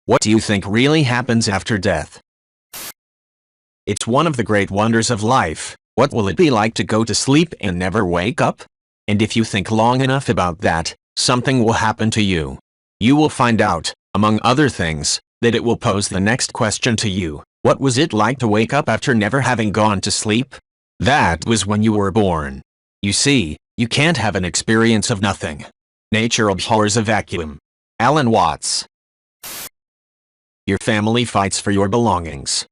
What do you think really happens after death? It's one of the great wonders of life. What will it be like to go to sleep and never wake up? And if you think long enough about that, something will happen to you. You will find out, among other things, that it will pose the next question to you. What was it like to wake up after never having gone to sleep? That was when you were born. You see, you can't have an experience of nothing. Nature abhors a vacuum. Alan Watts. Your family fights for your belongings.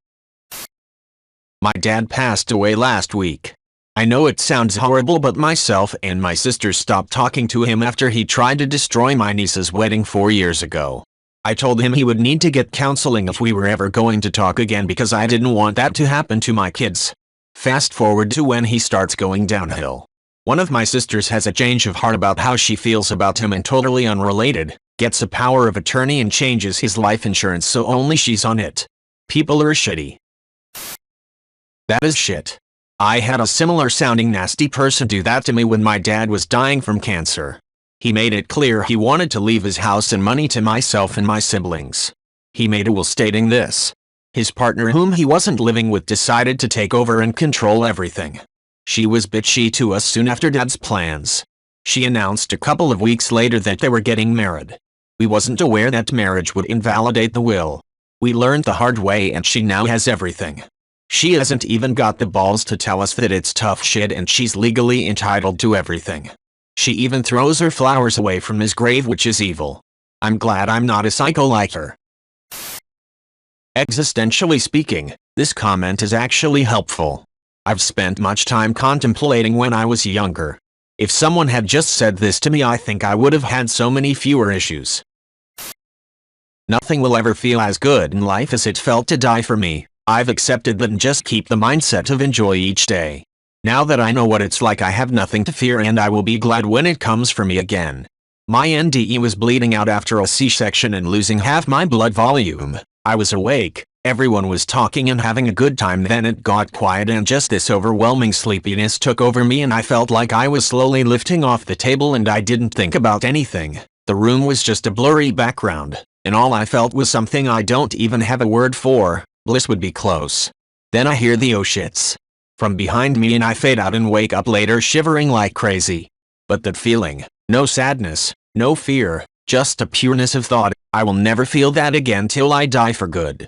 My dad passed away last week. I know it sounds horrible, but myself and my sister stopped talking to him after he tried to destroy my niece's wedding 4 years ago. I told him he would need to get counseling if we were ever going to talk again because I didn't want that to happen to my kids. Fast forward to when he starts going downhill. One of my sisters has a change of heart about how she feels about him, and totally unrelated, gets a power of attorney and changes his life insurance so only she's on it. People are shitty. That is shit. I had a similar sounding nasty person do that to me when my dad was dying from cancer. He made it clear he wanted to leave his house and money to myself and my siblings. He made a will stating this. His partner, whom he wasn't living with, decided to take over and control everything. She was bitchy to us soon after Dad's plans. She announced a couple of weeks later that they were getting married. We wasn't aware that marriage would invalidate the will. We learned the hard way, and she now has everything. She hasn't even got the balls to tell us that it's tough shit and she's legally entitled to everything. She even throws her flowers away from his grave, which is evil. I'm glad I'm not a psycho like her. Existentially speaking, this comment is actually helpful. I've spent much time contemplating when I was younger. If someone had just said this to me, I think I would have had so many fewer issues. Nothing will ever feel as good in life as it felt to die for me. I've accepted that and just keep the mindset of enjoy each day. Now that I know what it's like, I have nothing to fear, and I will be glad when it comes for me again. My NDE was bleeding out after a C-section and losing half my blood volume. I was awake, everyone was talking and having a good time, then it got quiet and just this overwhelming sleepiness took over me, and I felt like I was slowly lifting off the table and I didn't think about anything. The room was just a blurry background, and all I felt was something I don't even have a word for. Bliss would be close. Then I hear the oh shits from behind me and I fade out and wake up later shivering like crazy. But that feeling, no sadness, no fear, just a pureness of thought, I will never feel that again till I die for good.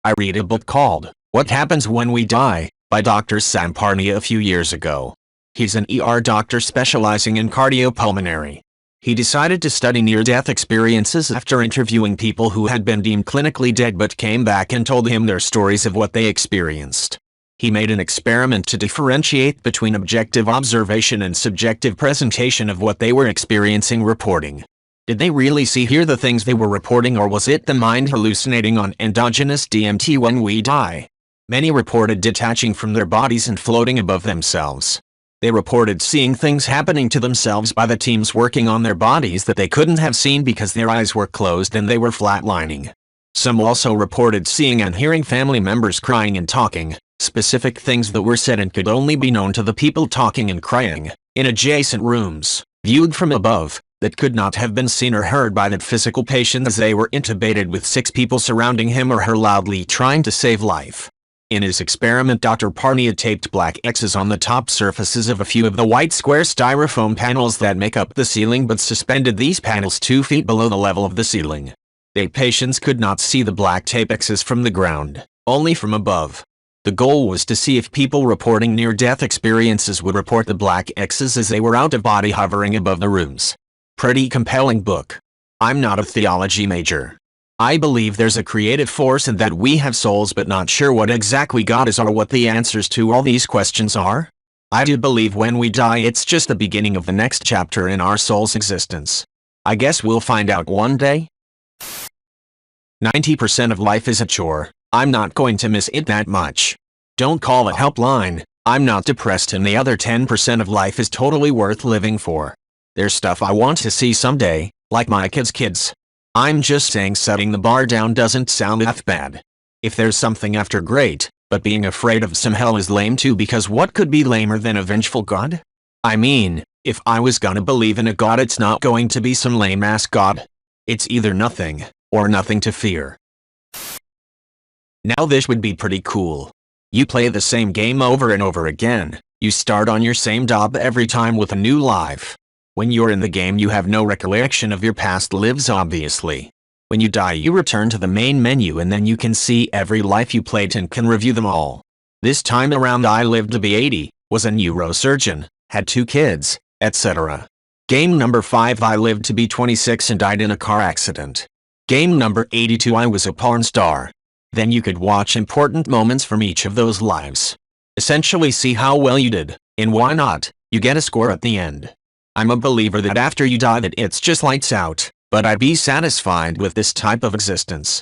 I read a book called What Happens When We Die by Dr. Sam Parnia a few years ago. He's an ER doctor specializing in cardiopulmonary. He decided to study near-death experiences after interviewing people who had been deemed clinically dead but came back and told him their stories of what they experienced. He made an experiment to differentiate between objective observation and subjective presentation of what they were experiencing reporting. Did they really hear the things they were reporting, or was it the mind hallucinating on endogenous DMT when we die? Many reported detaching from their bodies and floating above themselves. They reported seeing things happening to themselves by the teams working on their bodies that they couldn't have seen because their eyes were closed and they were flatlining. Some also reported seeing and hearing family members crying and talking, specific things that were said and could only be known to the people talking and crying, in adjacent rooms, viewed from above, that could not have been seen or heard by that physical patient as they were intubated with 6 people surrounding him or her loudly trying to save life. In his experiment, Dr. Parnia taped black X's on the top surfaces of a few of the white square styrofoam panels that make up the ceiling, but suspended these panels 2 feet below the level of the ceiling. The patients could not see the black tape X's from the ground, only from above. The goal was to see if people reporting near-death experiences would report the black X's as they were out of body hovering above the rooms. Pretty compelling book. I'm not a theology major. I believe there's a creative force and that we have souls, but not sure what exactly God is or what the answers to all these questions are. I do believe when we die it's just the beginning of the next chapter in our soul's existence. I guess we'll find out one day. 90% of life is a chore. I'm not going to miss it that much. Don't call a helpline. I'm not depressed, and the other 10% of life is totally worth living for. There's stuff I want to see someday, like my kids. I'm just saying setting the bar down doesn't sound that bad. If there's something after, great, but being afraid of some hell is lame too, because what could be lamer than a vengeful God? I mean, if I was gonna believe in a God, it's not going to be some lame-ass God. It's either nothing, or nothing to fear. Now this would be pretty cool. You play the same game over and over again. You start on your same job every time with a new life. When you're in the game you have no recollection of your past lives obviously. When you die you return to the main menu and then you can see every life you played and can review them all. This time around I lived to be 80, was a neurosurgeon, had 2 kids, etc. Game number 5 I lived to be 26 and died in a car accident. Game number 82 I was a porn star. Then you could watch important moments from each of those lives. Essentially see how well you did, and why not, you get a score at the end. I'm a believer that after you die that it's just lights out, but I'd be satisfied with this type of existence.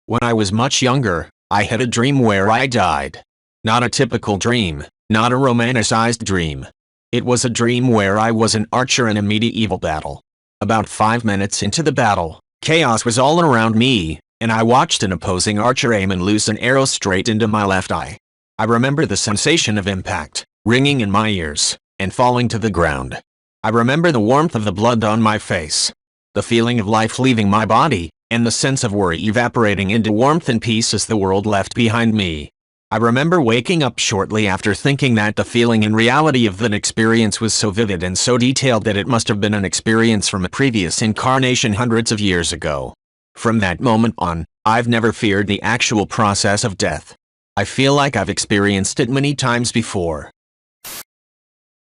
When I was much younger, I had a dream where I died. Not a typical dream, not a romanticized dream. It was a dream where I was an archer in a medieval battle. About 5 minutes into the battle, chaos was all around me, and I watched an opposing archer aim and loose an arrow straight into my left eye. I remember the sensation of impact, ringing in my ears, and falling to the ground. I remember the warmth of the blood on my face, the feeling of life leaving my body, and the sense of worry evaporating into warmth and peace as the world left behind me. I remember waking up shortly after thinking that the feeling and reality of that experience was so vivid and so detailed that it must have been an experience from a previous incarnation hundreds of years ago. From that moment on, I've never feared the actual process of death. I feel like I've experienced it many times before.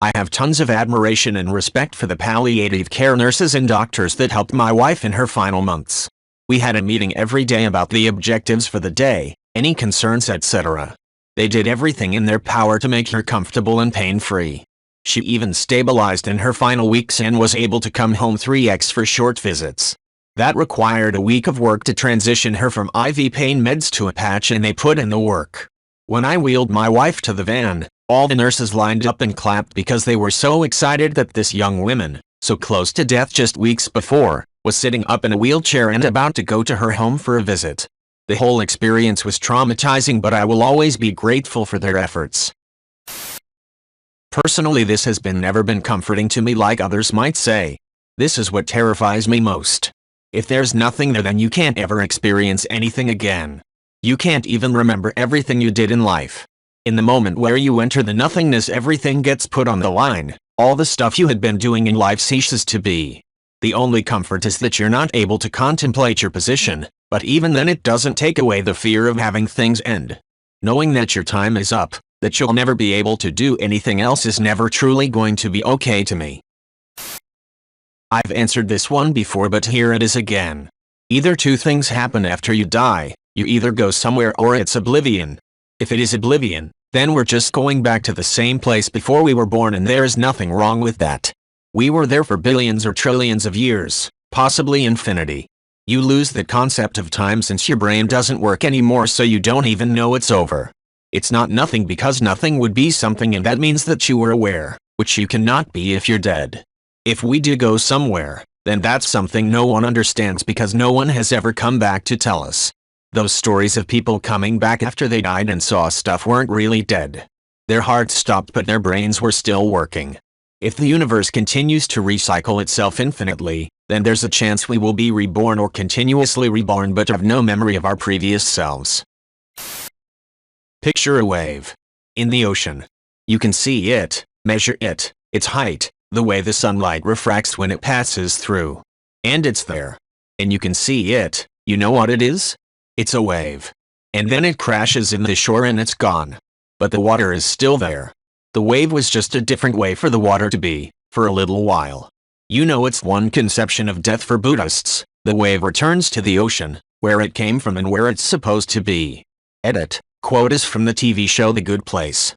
I have tons of admiration and respect for the palliative care nurses and doctors that helped my wife in her final months. We had a meeting every day about the objectives for the day, any concerns, etc. They did everything in their power to make her comfortable and pain-free. She even stabilized in her final weeks and was able to come home 3x for short visits. That required a week of work to transition her from IV pain meds to a patch, and they put in the work. When I wheeled my wife to the van, all the nurses lined up and clapped because they were so excited that this young woman, so close to death just weeks before, was sitting up in a wheelchair and about to go to her home for a visit. The whole experience was traumatizing, but I will always be grateful for their efforts. Personally, this has never been comforting to me like others might say. This is what terrifies me most. If there's nothing there, then you can't ever experience anything again. You can't even remember everything you did in life. In the moment where you enter the nothingness, everything gets put on the line. All the stuff you had been doing in life ceases to be. The only comfort is that you're not able to contemplate your position, but even then it doesn't take away the fear of having things end. Knowing that your time is up, that you'll never be able to do anything else, is never truly going to be okay to me. I've answered this one before, but here it is again. Either 2 things happen after you die. You either go somewhere or it's oblivion. If it is oblivion, then we're just going back to the same place before we were born, and there is nothing wrong with that. We were there for billions or trillions of years, possibly infinity. You lose the concept of time since your brain doesn't work anymore, so you don't even know it's over. It's not nothing because nothing would be something, and that means that you were aware, which you cannot be if you're dead. If we do go somewhere, then that's something no one understands because no one has ever come back to tell us. Those stories of people coming back after they died and saw stuff weren't really dead. Their hearts stopped but their brains were still working. If the universe continues to recycle itself infinitely, then there's a chance we will be reborn or continuously reborn but have no memory of our previous selves. Picture a wave. In the ocean. You can see it, measure it, its height, the way the sunlight refracts when it passes through. And it's there. And you can see it. You know what it is? It's a wave. And then it crashes in the shore and it's gone. But the water is still there. The wave was just a different way for the water to be, for a little while. You know, it's one conception of death for Buddhists. The wave returns to the ocean, where it came from and where it's supposed to be. Edit. Quote is from the TV show The Good Place.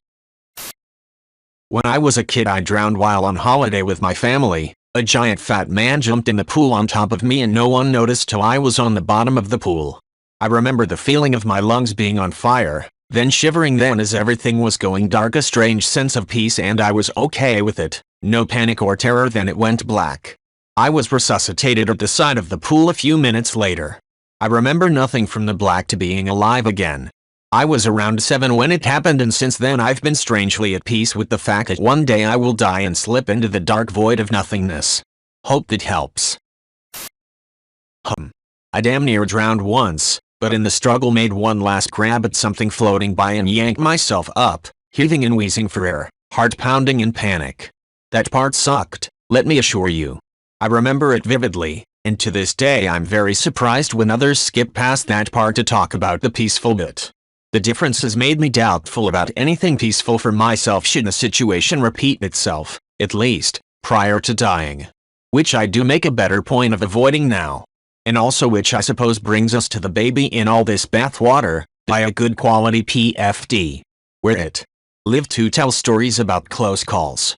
When I was a kid, I drowned while on holiday with my family. A giant fat man jumped in the pool on top of me and no one noticed till I was on the bottom of the pool. I remember the feeling of my lungs being on fire, then shivering, then as everything was going dark, a strange sense of peace, and I was okay with it. No panic or terror. Then it went black. I was resuscitated at the side of the pool a few minutes later. I remember nothing from the black to being alive again. I was around 7 when it happened, and since then I've been strangely at peace with the fact that one day I will die and slip into the dark void of nothingness. Hope that helps. I damn near drowned once, but in the struggle made one last grab at something floating by and yanked myself up, heaving and wheezing for air, heart pounding in panic. That part sucked, let me assure you. I remember it vividly, and to this day I'm very surprised when others skip past that part to talk about the peaceful bit. The difference has made me doubtful about anything peaceful for myself should the situation repeat itself, at least, prior to dying. Which I do make a better point of avoiding now. And also which I suppose brings us to the baby in all this bathwater, buy a good quality PFD. Where it. Live to tell stories about close calls.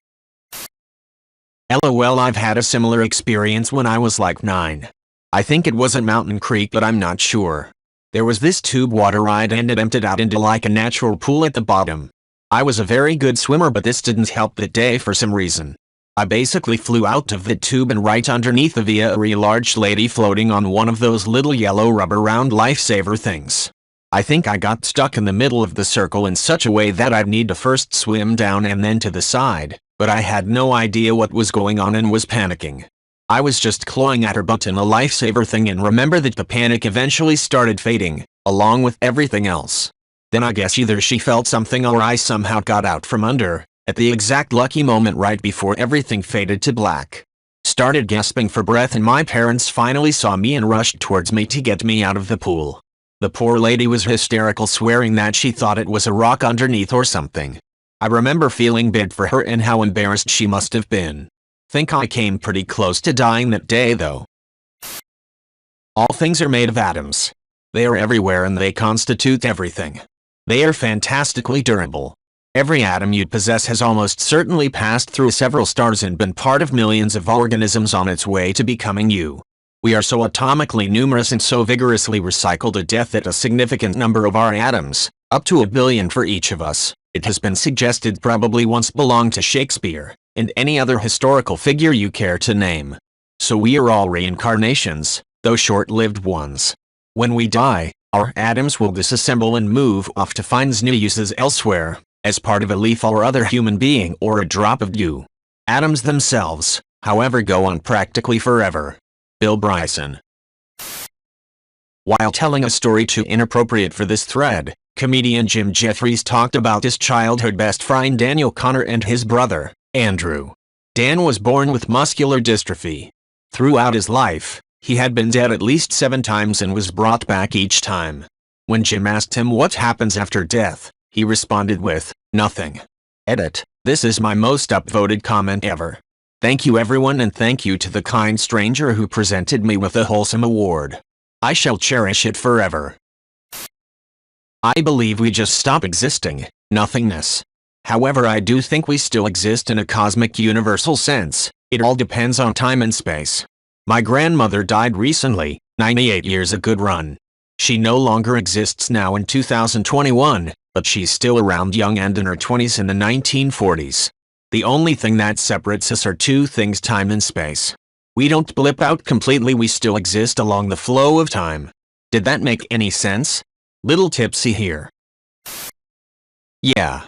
LOL, I've had a similar experience when I was like 9. I think it was at Mountain Creek, but I'm not sure. There was this tube water ride and it emptied out into like a natural pool at the bottom. I was a very good swimmer, but this didn't help that day for some reason. I basically flew out of the tube and right underneath a very large lady floating on one of those little yellow rubber round lifesaver things. I think I got stuck in the middle of the circle in such a way that I'd need to first swim down and then to the side, but I had no idea what was going on and was panicking. I was just clawing at her butt in a lifesaver thing and remember that the panic eventually started fading, along with everything else. Then I guess either she felt something or I somehow got out from under, at the exact lucky moment right before everything faded to black. Started gasping for breath and my parents finally saw me and rushed towards me to get me out of the pool. The poor lady was hysterical, swearing that she thought it was a rock underneath or something. I remember feeling bad for her and how embarrassed she must have been. Think I came pretty close to dying that day though. All things are made of atoms. They are everywhere and they constitute everything. They are fantastically durable. Every atom you possess has almost certainly passed through several stars and been part of millions of organisms on its way to becoming you. We are so atomically numerous and so vigorously recycled to death that a significant number of our atoms, up to 1 billion for each of us, it has been suggested probably once belonged to Shakespeare, and any other historical figure you care to name. So we are all reincarnations, though short-lived ones. When we die, our atoms will disassemble and move off to find new uses elsewhere, as part of a leaf or other human being or a drop of dew. Atoms themselves, however, go on practically forever. Bill Bryson. While telling a story too inappropriate for this thread, comedian Jim Jeffries talked about his childhood best friend Daniel Connor and his brother, Andrew. Dan was born with muscular dystrophy. Throughout his life, he had been dead at least 7 times and was brought back each time. When Jim asked him what happens after death, he responded with, "Nothing." Edit. This is my most upvoted comment ever. Thank you everyone, and thank you to the kind stranger who presented me with a wholesome award. I shall cherish it forever. I believe we just stop existing, nothingness. However, I do think we still exist in a cosmic universal sense. It all depends on time and space. My grandmother died recently, 98 years a good run. She no longer exists now in 2021, but she's still around young and in her 20s in the 1940s. The only thing that separates us are 2 things: time and space. We don't blip out completely, we still exist along the flow of time. Did that make any sense? Little tipsy here. Yeah.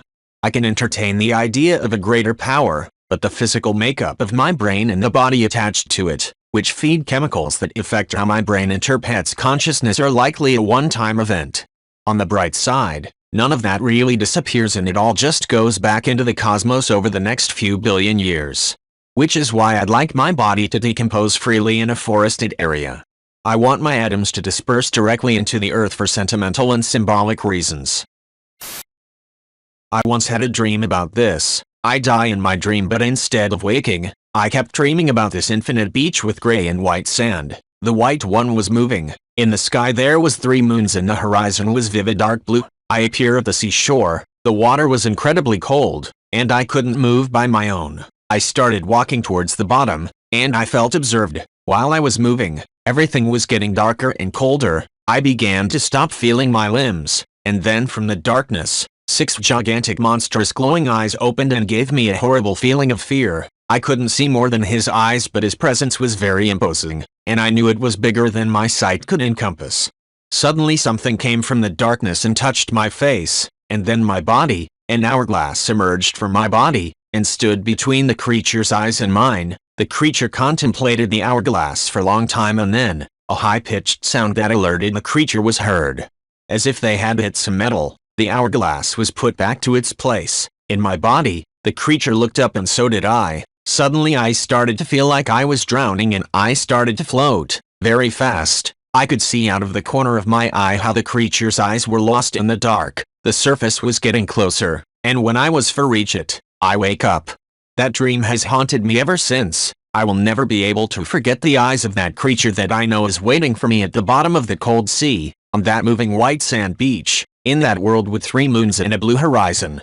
I can entertain the idea of a greater power, but the physical makeup of my brain and the body attached to it, which feed chemicals that affect how my brain interprets consciousness, are likely a one-time event. On the bright side, none of that really disappears and it all just goes back into the cosmos over the next few billion years. Which is why I'd like my body to decompose freely in a forested area. I want my atoms to disperse directly into the earth for sentimental and symbolic reasons. I once had a dream about this. I die in my dream, but instead of waking, I kept dreaming about this infinite beach with gray and white sand. The white one was moving. In the sky there was 3 moons and the horizon was vivid dark blue. I appear at the seashore. The water was incredibly cold, and I couldn't move by my own. I started walking towards the bottom, and I felt observed. While I was moving, everything was getting darker and colder. I began to stop feeling my limbs, and then from the darkness, 6 gigantic monstrous glowing eyes opened and gave me a horrible feeling of fear. I couldn't see more than his eyes, but his presence was very imposing, and I knew it was bigger than my sight could encompass. Suddenly something came from the darkness and touched my face, and then my body. An hourglass emerged from my body, and stood between the creature's eyes and mine. The creature contemplated the hourglass for a long time and then, A high-pitched sound that alerted the creature was heard. As if they had hit some metal, the hourglass was put back to its place. In my body, the creature looked up and so did I. Suddenly I started to feel like I was drowning and I started to float, very fast. I could see out of the corner of my eye how the creature's eyes were lost in the dark. The surface was getting closer, and when I was for reach it, I wake up. That dream has haunted me ever since. I will never be able to forget the eyes of that creature that I know is waiting for me at the bottom of the cold sea, on that moving white sand beach, in that world with 3 moons and a blue horizon.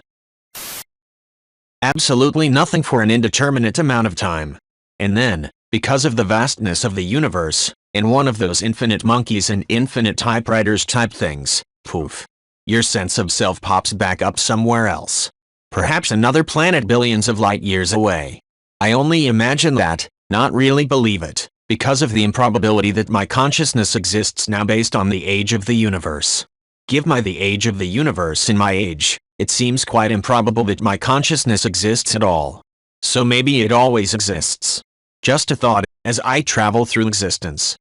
Absolutely nothing for an indeterminate amount of time. And then, because of the vastness of the universe, in one of those infinite monkeys and infinite typewriters type things, poof. Your sense of self pops back up somewhere else. Perhaps another planet billions of light years away. I only imagine that, not really believe it, because of the improbability that my consciousness exists now based on the age of the universe. Give me the age of the universe in my age, it seems quite improbable that my consciousness exists at all. So maybe it always exists. Just a thought, as I travel through existence.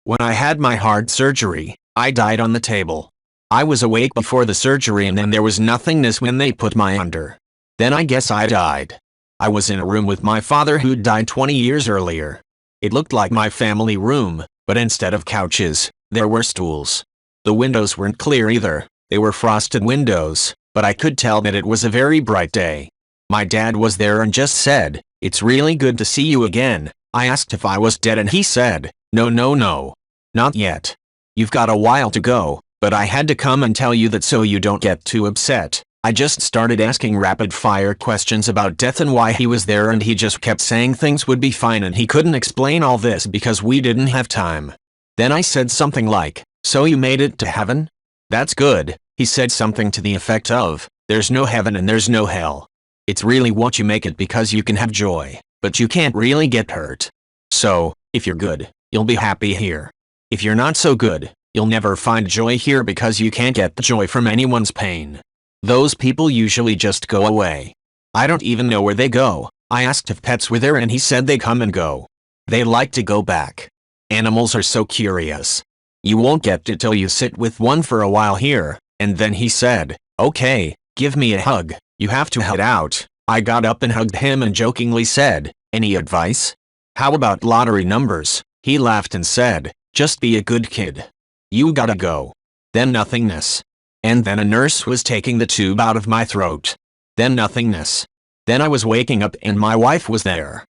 When I had my heart surgery, I died on the table. I was awake before the surgery and then there was nothingness when they put me under. Then I guess I died. I was in a room with my father who died 20 years earlier. It looked like my family room, but instead of couches, there were stools. The windows weren't clear either, they were frosted windows, but I could tell that it was a very bright day. My dad was there and just said, "It's really good to see you again." I asked if I was dead and he said, "No, not yet. You've got a while to go, but I had to come and tell you that so you don't get too upset." I just started asking rapid-fire questions about death and why he was there and he just kept saying things would be fine and he couldn't explain all this because we didn't have time. Then I said something like, "So you made it to heaven? That's good." He said something to the effect of, "There's no heaven and there's no hell. It's really what you make it because you can have joy, but you can't really get hurt. So, if you're good, you'll be happy here. If you're not so good, you'll never find joy here because you can't get the joy from anyone's pain. Those people usually just go away. I don't even know where they go." I asked if pets were there and he said they come and go. They like to go back. Animals are so curious. You won't get it till you sit with one for a while here. And then he said, "Okay, give me a hug, you have to head out." I got up and hugged him and jokingly said, "Any advice? How about lottery numbers?" He laughed and said, "Just be a good kid. You gotta go." Then nothingness. And then a nurse was taking the tube out of my throat. Then nothingness. Then I was waking up and my wife was there.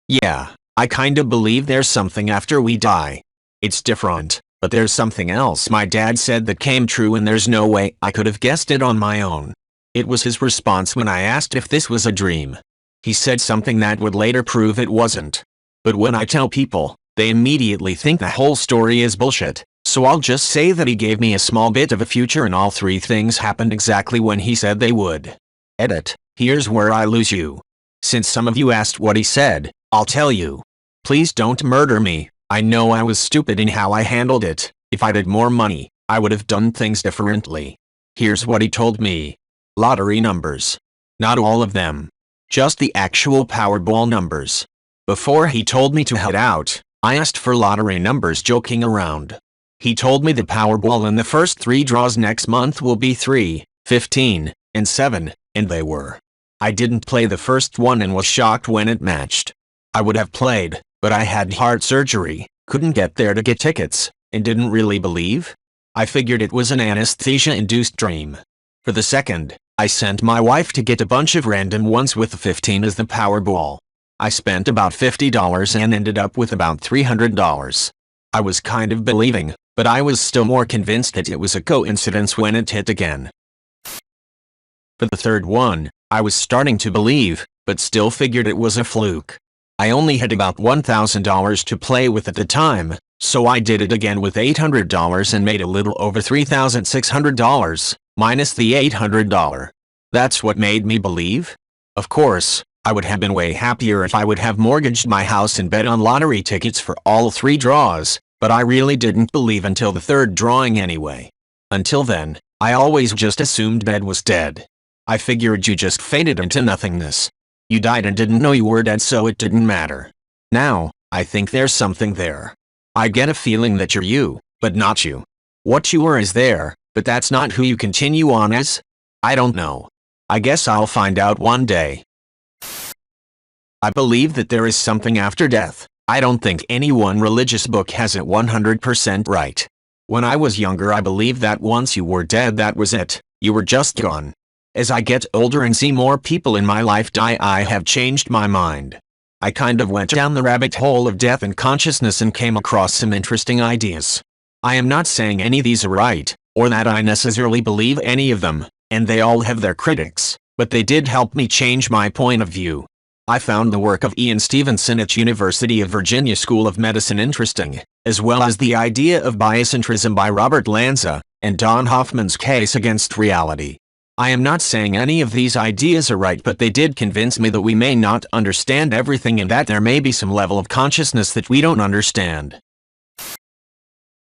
Yeah, I kinda believe there's something after we die. It's different, but there's something else my dad said that came true and there's no way I could have guessed it on my own. It was his response when I asked if this was a dream. He said something that would later prove it wasn't. But when I tell people, they immediately think the whole story is bullshit. So I'll just say that he gave me a small bit of a future and all 3 things happened exactly when he said they would. Edit. Here's where I lose you. Since some of you asked what he said, I'll tell you. Please don't murder me. I know I was stupid in how I handled it. If I had more money, I would have done things differently. Here's what he told me. Lottery numbers. Not all of them. Just the actual Powerball numbers. Before he told me to head out, I asked for lottery numbers joking around. He told me the Powerball in the first 3 draws next month will be 3, 15, and 7, and they were. I didn't play the first one and was shocked when it matched. I would have played, but I had heart surgery, couldn't get there to get tickets, and didn't really believe. I figured it was an anesthesia-induced dream. For the second, I sent my wife to get a bunch of random ones with the 15 as the Powerball. I spent about $50 and ended up with about $300. I was kind of believing, but I was still more convinced that it was a coincidence when it hit again. For the third one, I was starting to believe, but still figured it was a fluke. I only had about $1,000 to play with at the time, so I did it again with $800 and made a little over $3,600, minus the $800. That's what made me believe? Of course, I would have been way happier if I would have mortgaged my house and bet on lottery tickets for all 3 draws. But I really didn't believe until the 3rd drawing anyway. Until then, I always just assumed Dad was dead. I figured you just faded into nothingness. You died and didn't know you were dead so it didn't matter. Now, I think there's something there. I get a feeling that you're you, but not you. What you were is there, but that's not who you continue on as? I don't know. I guess I'll find out one day. I believe that there is something after death. I don't think any one religious book has it 100% right. When I was younger, I believed that once you were dead, that was it. You were just gone. As I get older and see more people in my life die, I have changed my mind. I kind of went down the rabbit hole of death and consciousness and came across some interesting ideas. I am not saying any of these are right, or that I necessarily believe any of them, and they all have their critics, but they did help me change my point of view. I found the work of Ian Stevenson at University of Virginia School of Medicine interesting, as well as the idea of biocentrism by Robert Lanza, and Don Hoffman's case against reality. I am not saying any of these ideas are right, but they did convince me that we may not understand everything and that there may be some level of consciousness that we don't understand.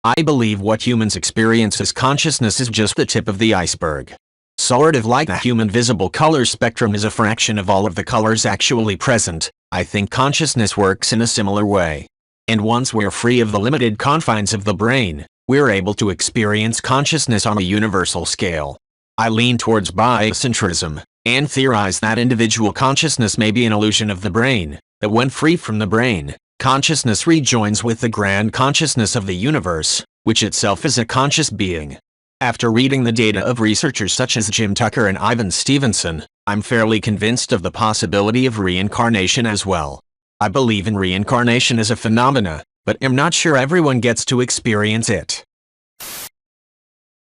I believe what humans experience as consciousness is just the tip of the iceberg. Sort of like the human visible color spectrum is a fraction of all of the colors actually present. I think consciousness works in a similar way. And once we're free of the limited confines of the brain, we're able to experience consciousness on a universal scale. I lean towards biocentrism, and theorize that individual consciousness may be an illusion of the brain, that when free from the brain, consciousness rejoins with the grand consciousness of the universe, which itself is a conscious being. After reading the data of researchers such as Jim Tucker and Ivan Stevenson, I'm fairly convinced of the possibility of reincarnation as well. I believe in reincarnation as a phenomena, but am not sure everyone gets to experience it.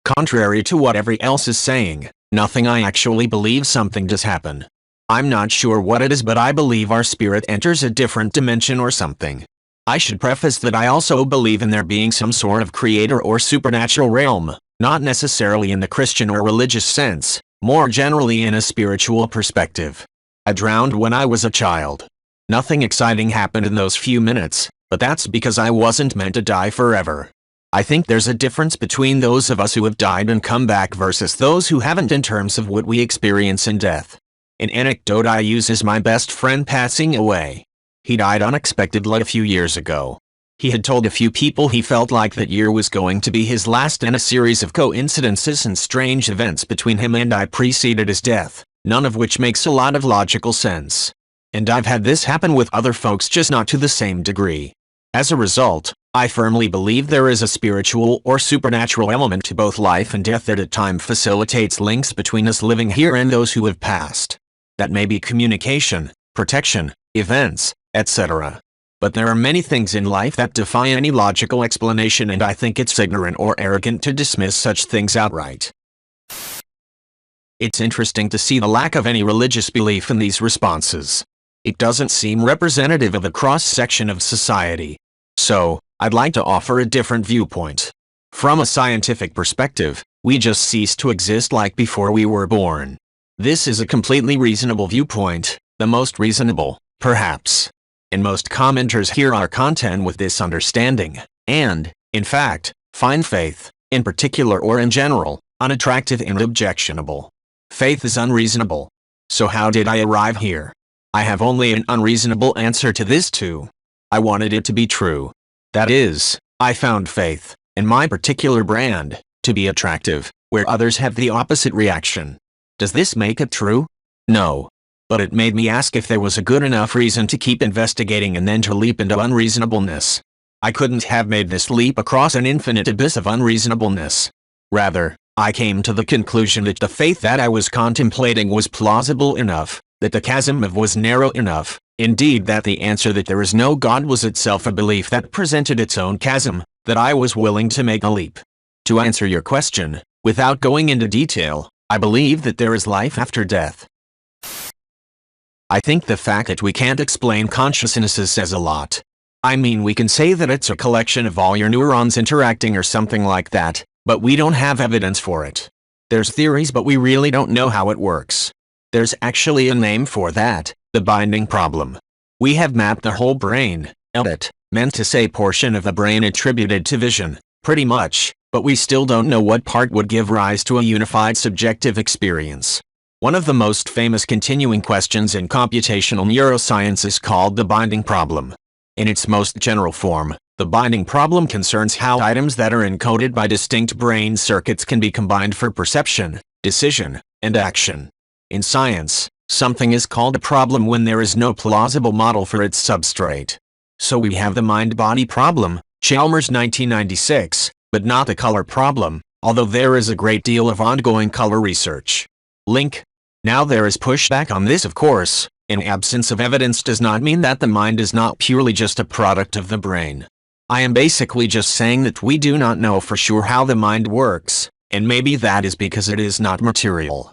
Contrary to what everyone else is saying, nothing I actually believe something does happen. I'm not sure what it is, but I believe our spirit enters a different dimension or something. I should preface that I also believe in there being some sort of creator or supernatural realm, not necessarily in the Christian or religious sense, more generally in a spiritual perspective. I drowned when I was a child. Nothing exciting happened in those few minutes, but that's because I wasn't meant to die forever. I think there's a difference between those of us who have died and come back versus those who haven't in terms of what we experience in death. An anecdote I use is my best friend passing away. He died unexpectedly a few years ago. He had told a few people he felt like that year was going to be his last, and a series of coincidences and strange events between him and I preceded his death, none of which makes a lot of logical sense. And I've had this happen with other folks, just not to the same degree. As a result, I firmly believe there is a spiritual or supernatural element to both life and death that at times facilitates links between us living here and those who have passed. That may be communication, protection, events, etc. But there are many things in life that defy any logical explanation, and I think it's ignorant or arrogant to dismiss such things outright. It's interesting to see the lack of any religious belief in these responses. It doesn't seem representative of a cross-section of society. So, I'd like to offer a different viewpoint. From a scientific perspective, we just cease to exist like before we were born. This is a completely reasonable viewpoint, the most reasonable, perhaps. And most commenters here are content with this understanding, and, in fact, find faith, in particular or in general, unattractive and objectionable. Faith is unreasonable. So how did I arrive here? I have only an unreasonable answer to this too. I wanted it to be true. That is, I found faith, in my particular brand, to be attractive, where others have the opposite reaction. Does this make it true? No. But it made me ask if there was a good enough reason to keep investigating and then to leap into unreasonableness. I couldn't have made this leap across an infinite abyss of unreasonableness. Rather, I came to the conclusion that the faith that I was contemplating was plausible enough, that the chasm was narrow enough, indeed that the answer that there is no God was itself a belief that presented its own chasm, that I was willing to make a leap. To answer your question, without going into detail, I believe that there is life after death. I think the fact that we can't explain consciousness says a lot. I mean, we can say that it's a collection of all your neurons interacting or something like that, but we don't have evidence for it. There's theories, but we really don't know how it works. There's actually a name for that, the binding problem. We have mapped the whole brain, meant to say portion of the brain attributed to vision, pretty much, but we still don't know what part would give rise to a unified subjective experience. One of the most famous continuing questions in computational neuroscience is called the binding problem. In its most general form, the binding problem concerns how items that are encoded by distinct brain circuits can be combined for perception, decision, and action. In science, something is called a problem when there is no plausible model for its substrate. So we have the mind-body problem, Chalmers 1996, but not the color problem, although there is a great deal of ongoing color research. Link. Now there is pushback on this, of course. An absence of evidence does not mean that the mind is not purely just a product of the brain. I am basically just saying that we do not know for sure how the mind works, and maybe that is because it is not material.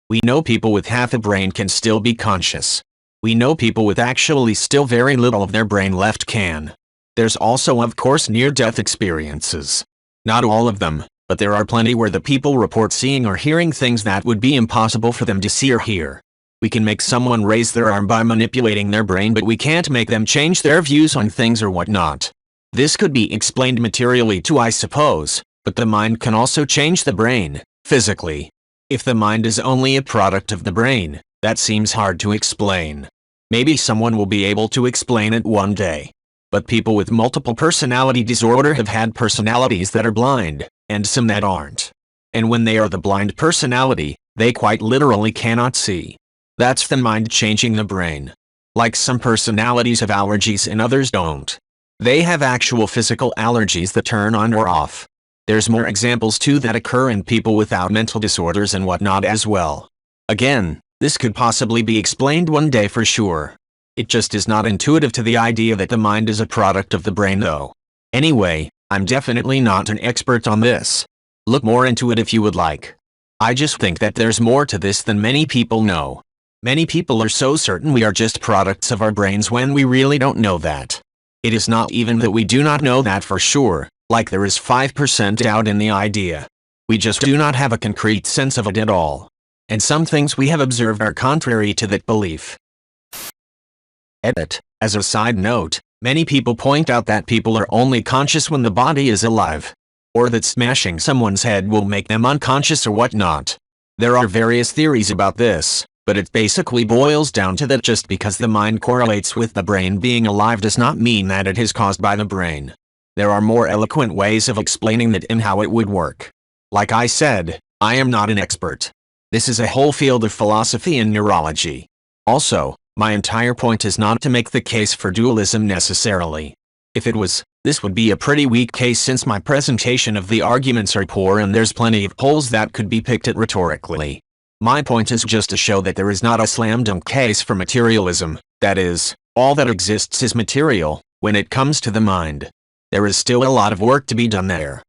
We know people with half a brain can still be conscious. We know people with actually still very little of their brain left can. There's also, of course, near-death experiences. Not all of them, but there are plenty where the people report seeing or hearing things that would be impossible for them to see or hear. We can make someone raise their arm by manipulating their brain, but we can't make them change their views on things or whatnot. This could be explained materially too, I suppose, but the mind can also change the brain, physically. If the mind is only a product of the brain, that seems hard to explain. Maybe someone will be able to explain it one day. But people with multiple personality disorder have had personalities that are blind, and some that aren't. And when they are the blind personality, they quite literally cannot see. That's the mind changing the brain. Like some personalities have allergies and others don't. They have actual physical allergies that turn on or off. There's more examples too that occur in people without mental disorders and whatnot as well. Again, this could possibly be explained one day for sure. It just is not intuitive to the idea that the mind is a product of the brain though. Anyway, I'm definitely not an expert on this. Look more into it if you would like. I just think that there's more to this than many people know. Many people are so certain we are just products of our brains when we really don't know that. It is not even that we do not know that for sure, like there is 5% doubt in the idea. We just do not have a concrete sense of it at all. And some things we have observed are contrary to that belief. Edit. As a side note, many people point out that people are only conscious when the body is alive. Or that smashing someone's head will make them unconscious or whatnot. There are various theories about this. But it basically boils down to that just because the mind correlates with the brain being alive does not mean that it is caused by the brain. There are more eloquent ways of explaining that and how it would work. Like I said, I am not an expert. This is a whole field of philosophy and neurology. Also, my entire point is not to make the case for dualism necessarily. If it was, this would be a pretty weak case since my presentation of the arguments are poor and there's plenty of holes that could be picked at rhetorically. My point is just to show that there is not a slam-dunk case for materialism, that is, all that exists is material, when it comes to the mind. There is still a lot of work to be done there.